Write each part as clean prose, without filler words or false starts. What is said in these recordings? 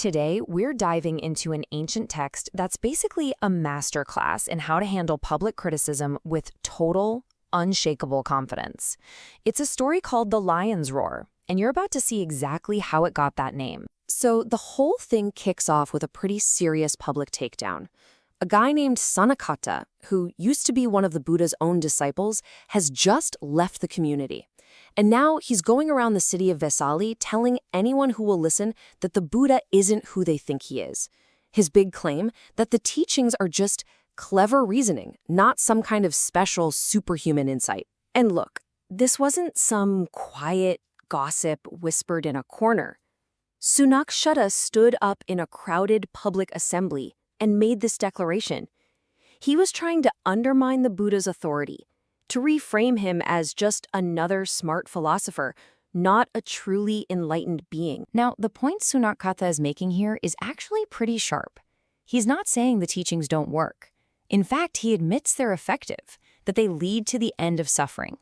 Today, we're diving into an ancient text that's basically a masterclass in how to handle public criticism with total, unshakable confidence. It's a story called The Lion's Roar, and you're about to see exactly how it got that name. So the whole thing kicks off with a pretty serious public takedown. A guy named Sanakata, who used to be one of the Buddha's own disciples, has just left the community. And now he's going around the city of Vesali telling anyone who will listen that the Buddha isn't who they think he is. His big claim that the teachings are just clever reasoning, not some kind of special superhuman insight. And look, this wasn't some quiet gossip whispered in a corner. Sunakshata stood up in a crowded public assembly and made this declaration. He was trying to undermine the Buddha's authority, to reframe him as just another smart philosopher, not a truly enlightened being. Now, the point Sunakata is making here is actually pretty sharp. He's not saying the teachings don't work. In fact, he admits they're effective, that they lead to the end of suffering.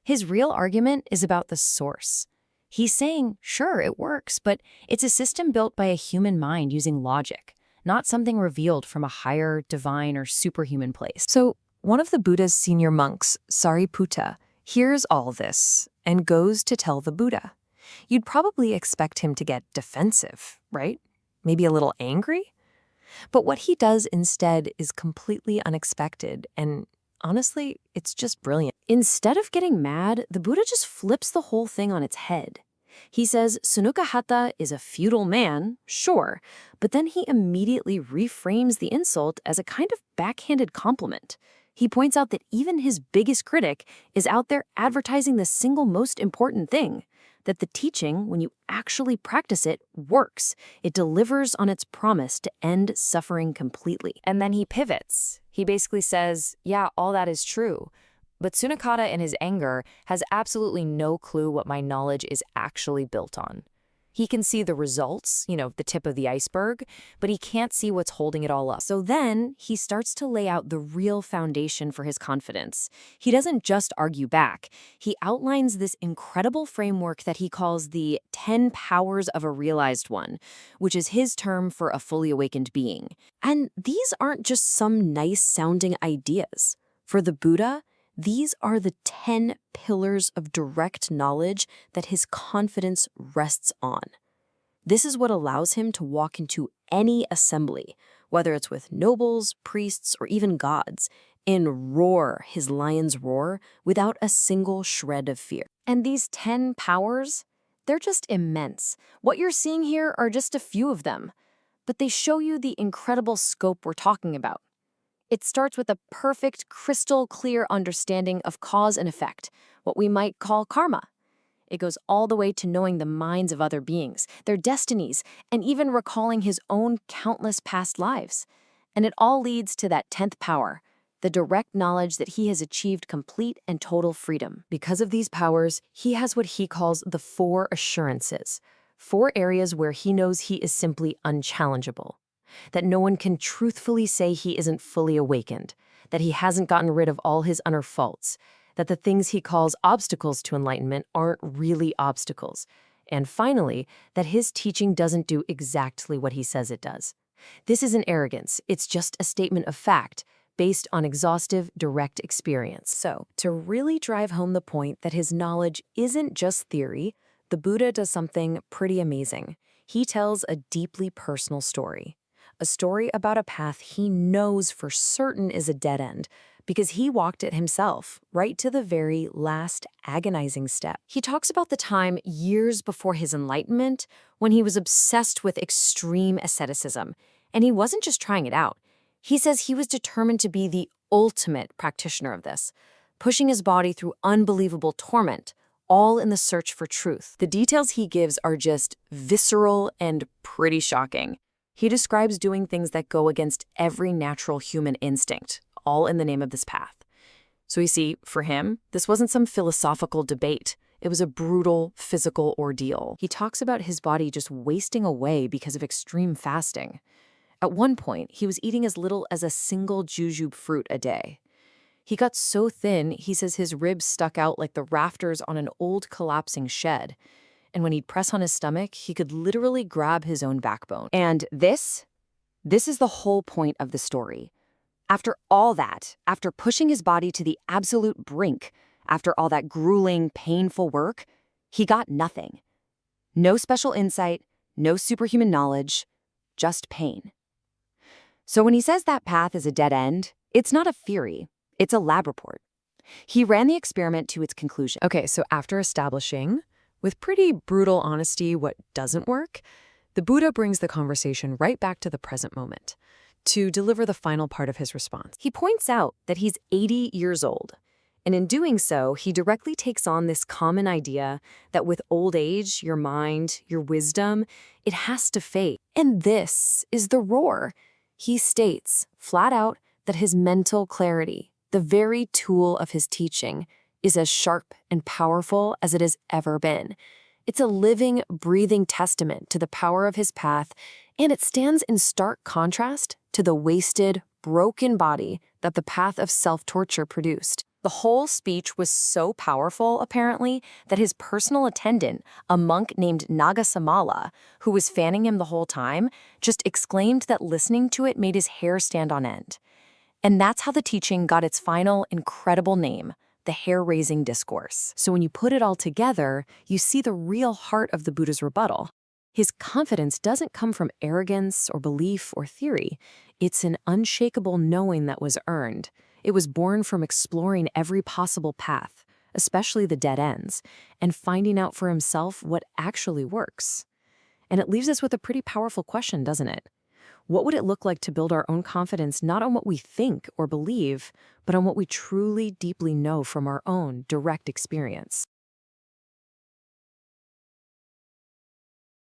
His real argument is about the source. He's saying, sure, it works, but it's a system built by a human mind using logic, not something revealed from a higher, divine, or superhuman place. So, one of the Buddha's senior monks, Sariputta, hears all this and goes to tell the Buddha. You'd probably expect him to get defensive, right? Maybe a little angry? But what he does instead is completely unexpected, and honestly, it's just brilliant. Instead of getting mad, the Buddha just flips the whole thing on its head. He says Sunakahata is a feudal man, sure, but then he immediately reframes the insult as a kind of backhanded compliment. He points out that even his biggest critic is out there advertising the single most important thing, that the teaching, when you actually practice it, works. It delivers on its promise to end suffering completely. And then he pivots. He basically says, yeah, all that is true. But Sunakata, in his anger, has absolutely no clue what my knowledge is actually built on. He can see the results, the tip of the iceberg, but he can't see what's holding it all up. So then he starts to lay out the real foundation for his confidence. He doesn't just argue back. He outlines this incredible framework that he calls the 10 powers of a realized one, which is his term for a fully awakened being. And these aren't just some nice-sounding ideas. For the Buddha, these are the 10 pillars of direct knowledge that his confidence rests on. This is what allows him to walk into any assembly, whether it's with nobles, priests, or even gods, and roar his lion's roar without a single shred of fear. And these 10 powers, they're just immense. What you're seeing here are just a few of them, but they show you the incredible scope we're talking about. It starts with a perfect, crystal-clear understanding of cause and effect, what we might call karma. It goes all the way to knowing the minds of other beings, their destinies, and even recalling his own countless past lives. And it all leads to that 10th power, the direct knowledge that he has achieved complete and total freedom. Because of these powers, he has what he calls the 4 assurances, 4 areas where he knows he is simply unchallengeable. That no one can truthfully say he isn't fully awakened, that he hasn't gotten rid of all his inner faults, that the things he calls obstacles to enlightenment aren't really obstacles, and finally, that his teaching doesn't do exactly what he says it does. This isn't arrogance, it's just a statement of fact, based on exhaustive, direct experience. So, to really drive home the point that his knowledge isn't just theory, the Buddha does something pretty amazing. He tells a deeply personal story. A story about a path he knows for certain is a dead end, because he walked it himself, right to the very last agonizing step. He talks about the time years before his enlightenment when he was obsessed with extreme asceticism, and he wasn't just trying it out. He says he was determined to be the ultimate practitioner of this, pushing his body through unbelievable torment, all in the search for truth. The details he gives are just visceral and pretty shocking. He describes doing things that go against every natural human instinct, all in the name of this path. So you see, for him, this wasn't some philosophical debate. It was a brutal physical ordeal. He talks about his body just wasting away because of extreme fasting. At one point, he was eating as little as a single jujube fruit a day. He got so thin, he says his ribs stuck out like the rafters on an old collapsing shed. And when he'd press on his stomach, he could literally grab his own backbone. And this is the whole point of the story. After all that, after pushing his body to the absolute brink, after all that grueling, painful work, he got nothing. No special insight, no superhuman knowledge, just pain. So when he says that path is a dead end, it's not a theory, it's a lab report. He ran the experiment to its conclusion. Okay, so after establishing, with pretty brutal honesty, what doesn't work, the Buddha brings the conversation right back to the present moment to deliver the final part of his response. He points out that he's 80 years old, and in doing so, he directly takes on this common idea that with old age, your mind, your wisdom, it has to fade. And this is the roar. He states, flat out, that his mental clarity, the very tool of his teaching, is as sharp and powerful as it has ever been. It's a living, breathing testament to the power of his path, and it stands in stark contrast to the wasted, broken body that the path of self-torture produced. The whole speech was so powerful, apparently, that his personal attendant, a monk named Nagasamala, who was fanning him the whole time, just exclaimed that listening to it made his hair stand on end. And that's how the teaching got its final, incredible name, the hair-raising discourse. So when you put it all together, you see the real heart of the Buddha's rebuttal. His confidence doesn't come from arrogance or belief or theory. It's an unshakable knowing that was earned. It was born from exploring every possible path, especially the dead ends, and finding out for himself what actually works. And it leaves us with a pretty powerful question, doesn't it? What would it look like to build our own confidence not on what we think or believe, but on what we truly deeply know from our own direct experience?